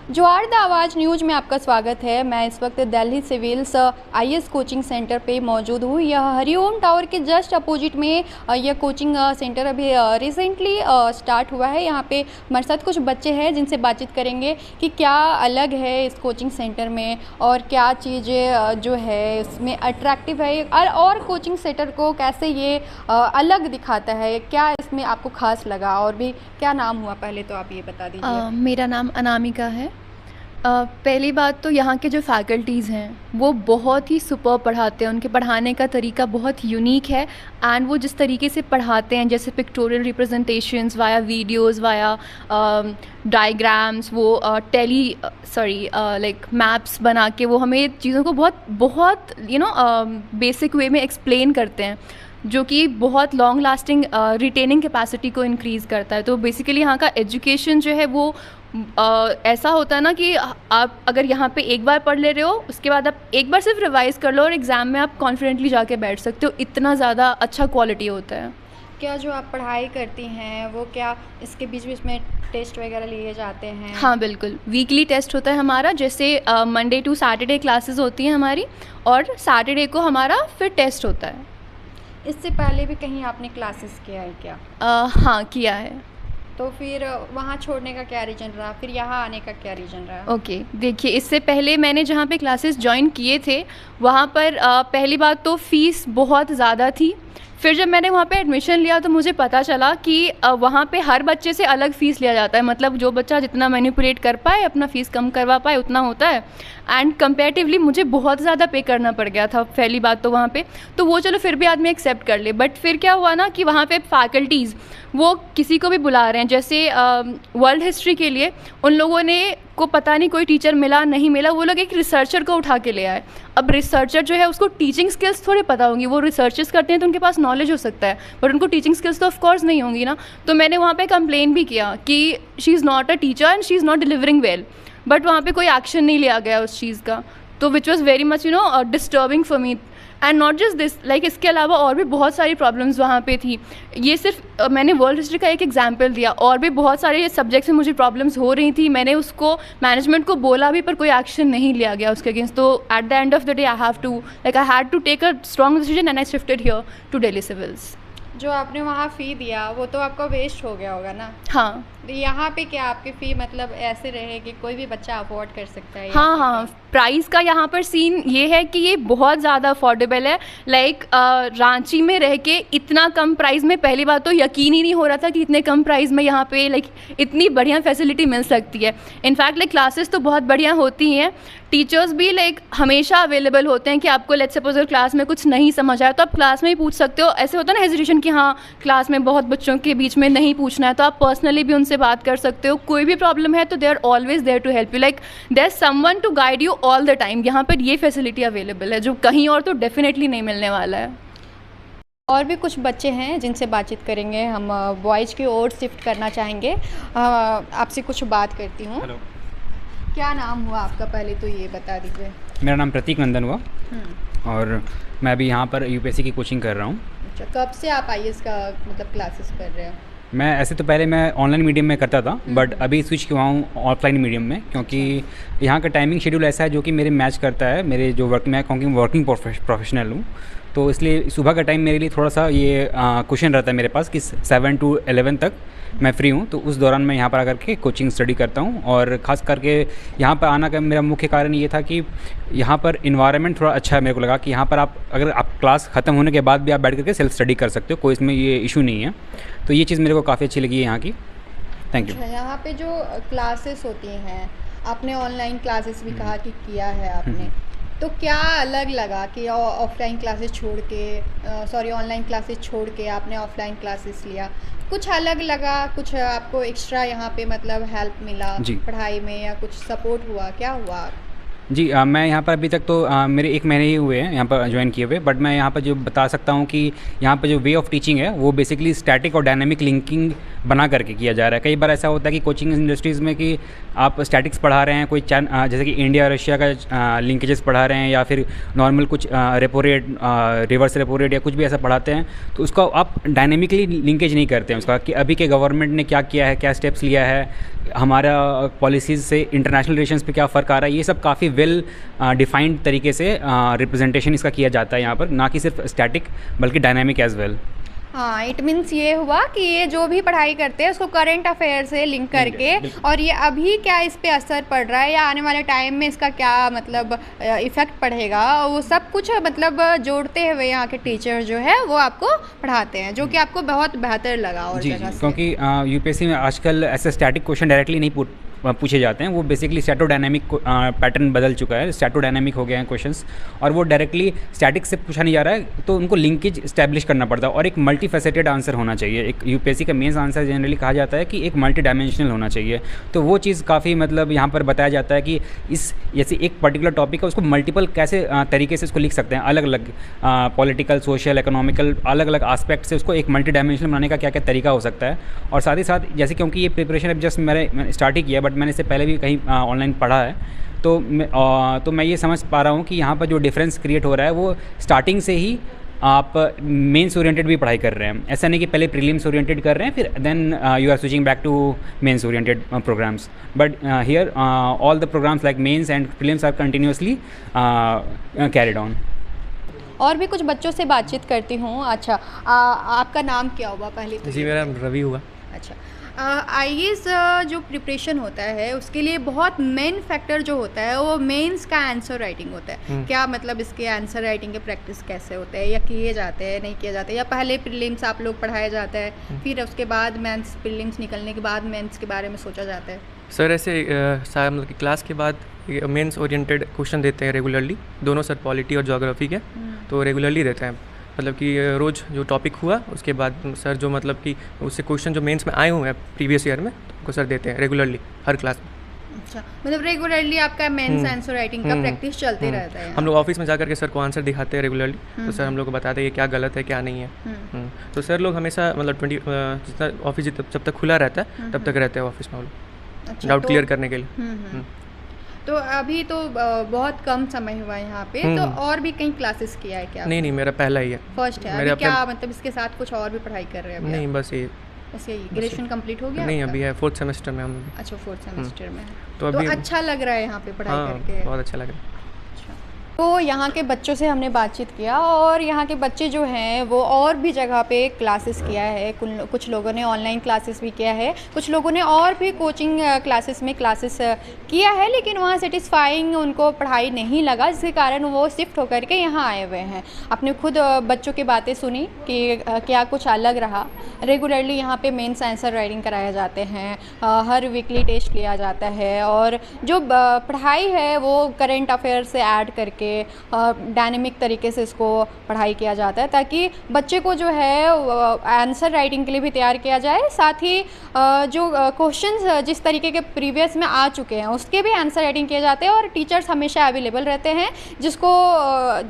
जोहार द आवाज़ न्यूज़ में आपका स्वागत है। मैं इस वक्त Delhi civils IAS coaching centre पे मौजूद हूँ। यह हरिओम टावर के जस्ट अपोजिट में यह कोचिंग सेंटर अभी रिसेंटली स्टार्ट हुआ है। यहाँ पे हमारे साथ कुछ बच्चे हैं जिनसे बातचीत करेंगे कि क्या अलग है इस कोचिंग सेंटर में और क्या चीज़ें जो है इसमें अट्रैक्टिव है और कोचिंग सेंटर को कैसे ये अलग दिखाता है, क्या इसमें आपको खास लगा। और भी क्या नाम हुआ पहले तो आप ये बता दीजिए। मेरा नाम अनामिका है। पहली बात तो यहाँ के जो फैकल्टीज़ हैं वो बहुत ही सुपर पढ़ाते हैं। उनके पढ़ाने का तरीका बहुत यूनिक है एंड वो जिस तरीके से पढ़ाते हैं, जैसे pictorial representations via videos via diagrams, वो लाइक मैप्स बना के वो हमें चीज़ों को बहुत बेसिक वे में एक्सप्लेन करते हैं, जो कि बहुत लॉन्ग लास्टिंग रिटेनिंग कैपेसिटी को इंक्रीज़ करता है। तो बेसिकली यहाँ का एजुकेशन जो है वो ऐसा होता है ना कि आप अगर यहाँ पे एक बार पढ़ ले रहे हो, उसके बाद आप एक बार सिर्फ रिवाइज़ कर लो और एग्ज़ाम में आप कॉन्फिडेंटली जाके बैठ सकते हो। इतना ज़्यादा अच्छा क्वालिटी होता है। क्या जो आप पढ़ाई करती हैं वो क्या इसके बीच बीच में टेस्ट वगैरह लिए जाते हैं? हाँ बिल्कुल, वीकली टेस्ट होता है हमारा। जैसे मंडे टू सैटरडे क्लासेस होती हैं हमारी और सैटरडे को हमारा फिर टेस्ट होता है। इससे पहले भी कहीं आपने क्लासेस किया है क्या? हाँ किया है। तो फिर वहाँ छोड़ने का क्या रीज़न रहा, फिर यहाँ आने का क्या रीज़न रहा? ओके, देखिए इससे पहले मैंने जहाँ पे क्लासेस ज्वाइन किए थे वहाँ पर पहली बात तो फ़ीस बहुत ज़्यादा थी। फिर जब मैंने वहाँ पे एडमिशन लिया तो मुझे पता चला कि वहाँ पे हर बच्चे से अलग फ़ीस लिया जाता है। मतलब जो बच्चा जितना मैनिपुलेट कर पाए, अपना फ़ीस कम करवा पाए, उतना होता है। एंड कंपैरेटिवली मुझे बहुत ज़्यादा पे करना पड़ गया था पहली बात तो वहाँ पे। तो वो चलो फिर भी आदमी एक्सेप्ट कर ले, बट फिर क्या हुआ ना कि वहाँ पे फैकल्टीज़ वो किसी को भी बुला रहे हैं। जैसे वर्ल्ड हिस्ट्री के लिए उन लोगों ने को पता नहीं कोई टीचर मिला नहीं मिला, वो लोग एक रिसर्चर को उठा के ले आए। अब रिसर्चर जो है उसको टीचिंग स्किल्स थोड़े पता होंगी, वो रिसर्चेस करते हैं तो उनके पास नॉलेज हो सकता है, बट उनको टीचिंग स्किल्स तो ऑफ कोर्स नहीं होंगी ना। तो मैंने वहाँ पे कंप्लेन भी किया कि she is not a teacher and she is not delivering well, but वहाँ पे कोई एक्शन नहीं लिया गया उस चीज़ का। तो which was very much disturbing for me. And not just this, like इसके अलावा और भी बहुत सारी प्रॉब्लम्स वहाँ पे थी। ये सिर्फ मैंने वर्ल्ड हिस्ट्री का एक एग्जाम्पल दिया, और भी बहुत सारे सब्जेक्ट्स में मुझे प्रॉब्लम्स हो रही थी। मैंने उसको मैनेजमेंट को बोला भी पर कोई एक्शन नहीं लिया गया उसके अगेंस्ट। तो at the end of the day I had to take a strong decision and I shifted here to Delhi civils. जो आपने वहाँ फ़ी दिया वो तो आपका वेस्ट हो गया होगा ना? हाँ। यहाँ पे क्या आपकी फ़ी मतलब ऐसे रहे कि कोई भी बच्चा अफोर्ड कर सकता है? हाँ, प्राइस का यहाँ पर सीन ये है कि ये बहुत ज़्यादा अफोर्डेबल है। लाइक रांची में रह के इतना कम प्राइस में पहली बात तो यकीन ही नहीं हो रहा था कि इतने कम प्राइस में यहाँ पे लाइक इतनी बढ़िया फैसिलिटी मिल सकती है। इनफैक्ट लाइक क्लासेस तो बहुत बढ़िया होती हैं, टीचर्स भी लाइक हमेशा अवेलेबल होते हैं कि आपको लेट्स सपोज अगर क्लास में कुछ नहीं समझ आया तो आप क्लास में ही पूछ सकते हो। ऐसे होता है ना हेजिटेशन कि हाँ क्लास में बहुत बच्चों के बीच में नहीं पूछना है, तो आप पर्सनली भी उनसे बात कर सकते हो। कोई भी प्रॉब्लम है तो they are always there to help you, like there is someone to guide you all the time. यहाँ पर ये फैसिलिटी अवेलेबल है जो कहीं और तो डेफिनेटली नहीं मिलने वाला है। और भी कुछ बच्चे हैं जिनसे बातचीत करेंगे, हम बॉयज़ की ओर शिफ्ट करना चाहेंगे। आपसे कुछ बात करती हूँ। क्या नाम हुआ आपका, पहले तो ये बता दीजिए। मेरा नाम प्रतीक नंदन हुआ और मैं अभी यहाँ पर यूपीएससी की कोचिंग कर रहा हूँ। अच्छा, कब से आप आईएएस का मतलब क्लासेस कर रहे हो? मैं ऐसे तो पहले मैं ऑनलाइन मीडियम में करता था, बट अभी स्विच किया हूँ ऑफलाइन मीडियम में, क्योंकि यहाँ का टाइमिंग शेड्यूल ऐसा है जो कि मेरे मैच करता है मेरे जो वर्क में, क्योंकि मैं वर्किंग प्रोफेशनल हूँ। तो इसलिए सुबह का टाइम मेरे लिए थोड़ा सा ये क्वेश्चन रहता है मेरे पास कि 7 to 11 तक मैं फ्री हूँ। तो उस दौरान मैं यहाँ पर आकर के कोचिंग स्टडी करता हूँ। और ख़ास करके यहाँ पर आना का मेरा मुख्य कारण ये था कि यहाँ पर इन्वायरमेंट थोड़ा अच्छा है। मेरे को लगा कि यहाँ पर अगर आप क्लास ख़त्म होने के बाद भी आप बैठ करके सेल्फ स्टडी कर सकते हो, कोई इसमें ये इशू नहीं है। तो ये चीज़ मेरे को काफ़ी अच्छी लगी है यहाँ की। Thank you. यहाँ पे जो क्लासेस होती हैं, आपने ऑनलाइन क्लासेस भी कहा कि किया है आपने, तो क्या अलग लगा कि ऑफलाइन क्लासेस छोड़ के ऑनलाइन क्लासेस छोड़ के आपने ऑफलाइन क्लासेस लिया? कुछ अलग लगा, कुछ आपको एक्स्ट्रा यहाँ पे मतलब हेल्प मिला पढ़ाई में, या कुछ सपोर्ट हुआ, क्या हुआ? जी मैं यहाँ पर अभी तक तो मेरे 1 महीने ही हुए हैं यहाँ पर ज्वाइन किए हुए, बट मैं यहाँ पर जो बता सकता हूँ कि यहाँ पर जो वे ऑफ टीचिंग है वो बेसिकली स्टैटिक और डायनामिक लिंकिंग बना करके किया जा रहा है। कई बार ऐसा होता है कि कोचिंग इंडस्ट्रीज़ में कि आप स्टैटिक्स पढ़ा रहे हैं, कोई जैसे कि इंडिया रशिया का लिंकेजेस पढ़ा रहे हैं, या फिर नॉर्मल कुछ repo rate, reverse repo rate या कुछ भी ऐसा पढ़ाते हैं, तो उसका आप डायनेमिकली लिंकेज नहीं करते हैं उसका कि अभी के गवर्नमेंट ने क्या किया है, क्या स्टेप्स लिया है, हमारा पॉलिसीज़ से इंटरनेशनल रिलेशंस पे क्या फ़र्क आ रहा है। ये सब काफ़ी वेल डिफाइंड तरीके से रिप्रेजेंटेशन इसका किया जाता है यहाँ पर, ना कि सिर्फ स्टैटिक बल्कि डायनामिक एज वेल। हाँ, इट मीन्स ये हुआ कि ये जो भी पढ़ाई करते हैं उसको करंट अफेयर से लिंक करके, और ये अभी क्या इस पे असर पड़ रहा है या आने वाले टाइम में इसका क्या मतलब इफ़ेक्ट पड़ेगा, वो सब कुछ मतलब जोड़ते हुए यहाँ के टीचर जो है वो आपको पढ़ाते हैं, जो कि आपको बहुत बेहतर लगा और जगह से। क्योंकि यूपीएससी में आजकल ऐसे स्टैटिक क्वेश्चन डायरेक्टली नहीं पूछे जाते हैं, वो बेसिकली स्टैटोडायनामिक पैटर्न बदल चुका है, स्टैटोडायनामिक हो गए हैं क्वेश्चंस, और वो डायरेक्टली स्टैटिक से पूछा नहीं जा रहा है, तो उनको लिंकेज स्टैब्लिश करना पड़ता है और एक मल्टी फैसेटेड आंसर होना चाहिए। एक यूपीएससी का मेंस आंसर जनरली कहा जाता है कि एक मल्टी डायमेंशनल होना चाहिए, तो वो चीज़ काफ़ी मतलब यहाँ पर बताया जाता है कि इस जैसे एक पर्टिकुलर टॉपिक है उसको मल्टीपल कैसे तरीके से उसको लिख सकते हैं, अलग अलग पॉलिटिकल, सोशल, इकोनॉमिकल, अलग अलग आस्पेक्ट से उसको एक मल्टी डायमेंशनल बनाने का क्या क्या तरीका हो सकता है। और साथ ही साथ जैसे क्योंकि ये प्रिपरेशन अब जस्ट मैंने स्टार्ट ही किया, बट मैंने इससे पहले भी कहीं ऑनलाइन पढ़ा है, तो मैं ये समझ पा रहा हूँ कि यहाँ पर जो डिफरेंस क्रिएट हो रहा है वो स्टार्टिंग से ही आप मेंस ओरिएंटेड भी पढ़ाई कर रहे हैं, ऐसा नहीं कि पहले प्रीलिम्स ओरिएंटेड कर रहे हैं फिर then you are switching back to mains oriented programs, but here all the programs like mains and prelims are continuously carried on. और भी कुछ बच्चों से बातचीत करती हूँ। अच्छा, आपका नाम क्या हुआ पहले तो? जी, मेरा रवि हुआ। अच्छा, आईएएस जो प्रिपरेशन होता है उसके लिए बहुत मेन फैक्टर जो होता है वो मेंस का आंसर राइटिंग होता है। क्या मतलब इसके आंसर राइटिंग के प्रैक्टिस कैसे होते हैं, या किए जाते हैं, नहीं किए जाते, या पहले प्रीलिम्स आप लोग पढ़ाया जाता है फिर उसके बाद मेंस, प्रीलिम्स निकलने के बाद मेंस के बारे में सोचा जाता है? सर ऐसे मतलब कि क्लास के बाद मेंस ओरिएंटेड क्वेश्चन देते हैं रेगुलरली, दोनों सर पॉलिटी और ज्योग्राफी के, तो रेगुलरली देते हैं। मतलब कि रोज़ जो टॉपिक हुआ उसके बाद सर जो मतलब कि उससे क्वेश्चन जो मेंस में आए हुए हैं प्रीवियस ईयर में उनको सर देते हैं रेगुलरली हर क्लास में। अच्छा, मतलब रेगुलरली आपका मेंस आंसर राइटिंग का प्रैक्टिस चलते रहता है? हम लोग ऑफिस में जाकर के सर को आंसर दिखाते हैं रेगुलरली, तो सर हम लोग को बताते हैं ये क्या गलत है क्या नहीं है। तो सर लोग हमेशा मतलब जितना ऑफिस जब तक खुला रहता है तब तक रहते हैं ऑफिस में हम लोग। अच्छा, डाउट क्लियर करने के लिए। तो अभी तो बहुत कम समय हुआ है यहाँ पे, तो और भी कहीं क्लासेस किया है क्या? नहीं, मेरा पहला ही है, फर्स्ट है। अभी क्या मतलब इसके साथ कुछ और भी पढ़ाई कर रहे हैं? नहीं, बस ये ग्रेजुएशन कंप्लीट हो गया? नहीं, अभी है 4th सेमेस्टर में हम। अच्छा, 4th सेमेस्टर में। तो अभी अच्छा लग रहा है यहाँ पे पढ़ाई करके? बहुत अच्छा लग रहा है। तो यहाँ के बच्चों से हमने बातचीत किया, और यहाँ के बच्चे जो हैं वो और भी जगह पे क्लासेस किया है, कुछ लोगों ने ऑनलाइन क्लासेस भी किया है, कुछ लोगों ने और भी कोचिंग क्लासेस में क्लासेस किया है, लेकिन वहाँ सेटिस्फाइंग उनको पढ़ाई नहीं लगा, जिसके कारण वो शिफ्ट होकर के यहाँ आए हुए हैं। अपने खुद बच्चों की बातें सुनी कि क्या कुछ अलग रहा। रेगुलरली यहाँ पे मेंस आंसर राइटिंग कराए जाते हैं, हर वीकली टेस्ट लिया जाता है, और जो पढ़ाई है वो करेंट अफेयर से ऐड करके डायनेमिक तरीके से इसको पढ़ाई किया जाता है, ताकि बच्चे को जो है आंसर राइटिंग के लिए भी तैयार किया जाए, साथ ही जो क्वेश्चंस जिस तरीके के प्रीवियस में आ चुके हैं उसके भी आंसर राइटिंग किए जाते हैं, और टीचर्स हमेशा अवेलेबल रहते हैं, जिसको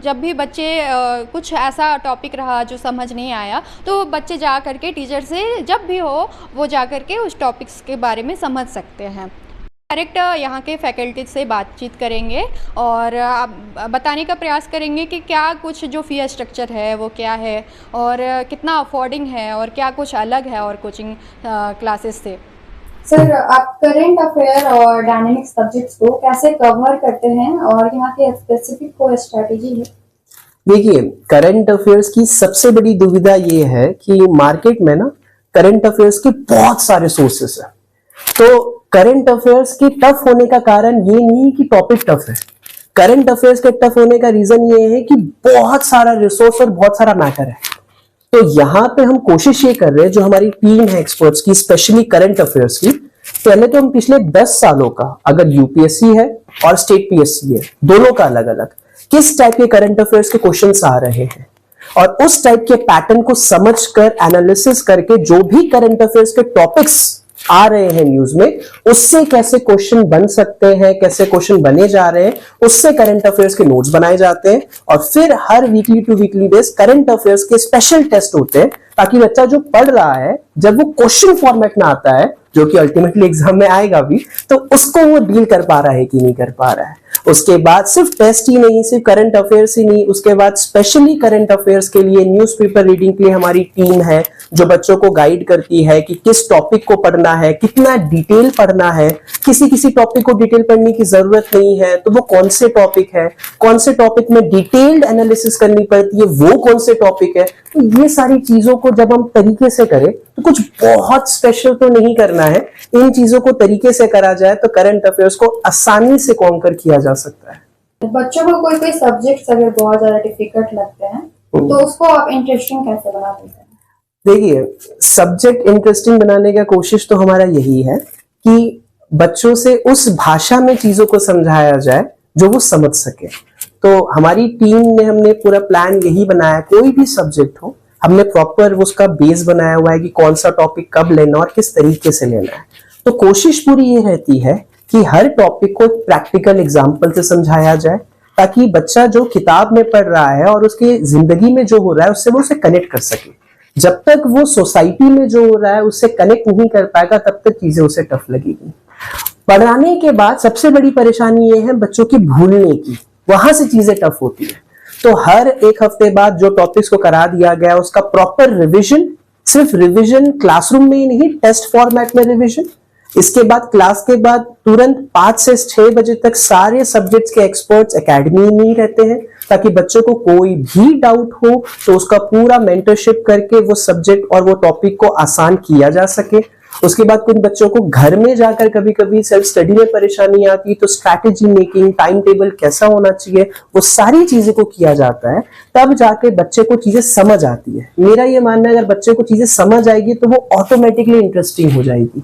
जब भी बच्चे कुछ ऐसा टॉपिक रहा जो समझ नहीं आया तो बच्चे जा करके टीचर से जब भी हो वो जा करके उस टॉपिक्स के बारे में समझ सकते हैं। डायरेक्ट यहाँ के फैकल्टी से बातचीत करेंगे और बताने का प्रयास करेंगे कि क्या कुछ जो फ़ी स्ट्रक्चर है वो क्या है, और कितना अफोर्डिंग है, और क्या कुछ अलग है और कोचिंग क्लासेस से। सर, आप करेंट अफेयर और डायनेमिक सब्जेक्ट्स को कैसे कवर करते हैं, और यहाँ के स्पेसिफिक कोई स्ट्रेटेजी है? देखिए, करंट अफेयर्स की सबसे बड़ी दुविधा ये है कि मार्केट में ना करंट अफेयर्स के बहुत सारे सोर्सेस हैं। तो करंट अफेयर्स के टफ होने का कारण ये नहीं कि टॉपिक टफ है। करंट अफेयर्स के टफ होने का रीजन ये है कि बहुत सारा रिसोर्स और बहुत सारा मैटर है। तो यहाँ पे हम कोशिश ये कर रहे हैं, जो हमारी टीम है एक्सपर्ट्स की, स्पेशली करंट अफेयर्स की, पहले तो हम पिछले 10 सालों का, अगर यूपीएससी है और स्टेट पीएससी है, दोनों का अलग अलग किस टाइप के करंट अफेयर्स के क्वेश्चंस आ रहे हैं, और उस टाइप के पैटर्न को समझकर एनालिसिस करके जो भी करंट अफेयर्स के टॉपिक्स आ रहे हैं न्यूज में, उससे कैसे क्वेश्चन बन सकते हैं, कैसे क्वेश्चन बने जा रहे हैं, उससे करंट अफेयर्स के नोट्स बनाए जाते हैं। और फिर हर weekly to weekly base current affairs के स्पेशल टेस्ट होते हैं, ताकि बच्चा जो पढ़ रहा है जब वो क्वेश्चन फॉर्मेट में आता है, जो कि अल्टीमेटली एग्जाम में आएगा भी, तो उसको वो डील कर पा रहा है कि नहीं कर पा रहा है। उसके बाद सिर्फ टेस्ट ही नहीं, सिर्फ करंट अफेयर्स ही नहीं, उसके बाद स्पेशली करंट अफेयर्स के लिए न्यूज़पेपर रीडिंग के लिए हमारी टीम है जो बच्चों को गाइड करती है कि किस टॉपिक को पढ़ना है, कितना डिटेल पढ़ना है। किसी टॉपिक को डिटेल पढ़ने की जरूरत नहीं है, तो वो कौन से टॉपिक है, कौन से टॉपिक में डिटेल्ड एनालिसिस करनी पड़ती है, वो कौन से टॉपिक है। तो ये सारी चीजों को जब हम तरीके से करें, तो कुछ बहुत स्पेशल तो नहीं करना है, इन चीजों को तरीके से करा जाए तो करंट अफेयर्स को आसानी से कॉन्कर किया जा सकता है। बच्चों को कोई सब्जेक्ट्स अगर बहुत ज्यादा डिफिकल्ट लगते हैं तो उसको आप इंटरेस्टिंग कैसे बना देते हैं? देखिए, सब्जेक्ट इंटरेस्टिंग बनाने का कोशिश तो हमारा यही है कि बच्चों से उस भाषा में चीजों को समझाया जाए जो वो समझ सके। तो हमारी टीम ने, हमने पूरा प्लान यही बनाया, कोई भी सब्जेक्ट हो, हमने प्रॉपर उसका बेस बनाया हुआ है कि कौन सा टॉपिक कब लेना और किस तरीके से लेना है। तो कोशिश पूरी ये रहती है कि हर टॉपिक को प्रैक्टिकल एग्जाम्पल से समझाया जाए, ताकि बच्चा जो किताब में पढ़ रहा है और उसके जिंदगी में जो हो रहा है उससे वो उसे कनेक्ट कर सके। जब तक वो सोसाइटी में जो हो रहा है उससे कनेक्ट नहीं कर पाएगा, तब तक चीजें उसे टफ लगेगी। पढ़ाने के बाद सबसे बड़ी परेशानी ये है बच्चों की भूलने की, वहां से चीजें टफ होती है। तो हर एक हफ्ते बाद जो टॉपिक्स को करा दिया गया उसका प्रॉपर रिवीजन, सिर्फ रिवीजन क्लासरूम में ही नहीं, टेस्ट फॉर्मेट में रिवीजन। इसके बाद क्लास के बाद तुरंत 5 से 6 बजे तक सारे सब्जेक्ट्स के एक्सपर्ट्स एकेडमी में ही रहते हैं, ताकि बच्चों को कोई भी डाउट हो तो उसका पूरा मेंटरशिप करके वो सब्जेक्ट और वो टॉपिक को आसान किया जा सके। उसके बाद कुछ बच्चों को घर में जाकर कभी कभी सेल्फ स्टडी में परेशानी आती, तो स्ट्रैटेजी मेकिंग, टाइम टेबल कैसा होना चाहिए, वो सारी चीजें को किया जाता है। तब जाके बच्चे को चीजें समझ आती है। मेरा ये मानना है अगर बच्चे को चीजें समझ आएगी तो वो ऑटोमेटिकली इंटरेस्टिंग हो जाएगी।